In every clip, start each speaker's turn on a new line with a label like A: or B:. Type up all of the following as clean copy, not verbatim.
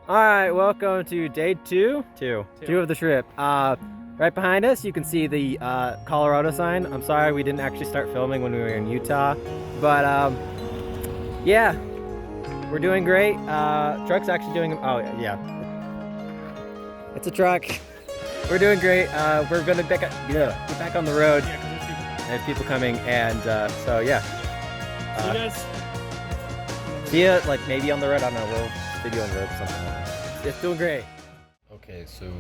A: Alright, welcome to day two of the trip. Right behind us, you can see the Colorado sign. I'm sorry we didn't actually start filming when we were in Utah, but yeah, we're doing great. Truck's actually doing, oh yeah, it's a truck. We're doing great. We're gonna get back on the road. There's people coming, and so yeah.
B: See you guys.
A: See ya, like maybe on the road. I don't know. We'll video on the road or something. It's doing great.
C: Okay, so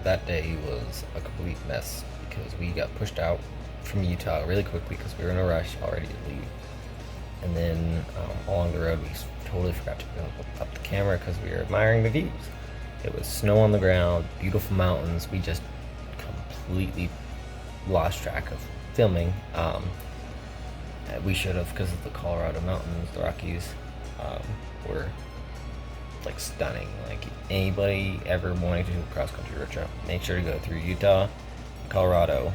C: that day was a complete mess because we got pushed out from Utah really quickly because we were in a rush already to leave. And then along the road, we totally forgot to go up the camera because we were admiring the views. It was snow on the ground, beautiful mountains. We just completely lost track of filming. We should have, because of the Colorado mountains, the Rockies were like stunning. Like anybody ever wanting to do a cross country road trip, make sure to go through Utah, Colorado,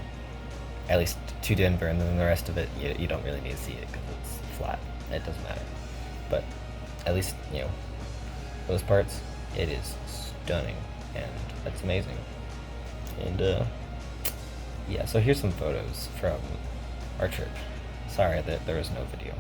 C: at least to Denver, and then the rest of it you don't really need to see it because it's flat. It doesn't matter. But at least those parts, it is stunning and it's amazing. And yeah, so here's some photos from our trip. Sorry that there was no video.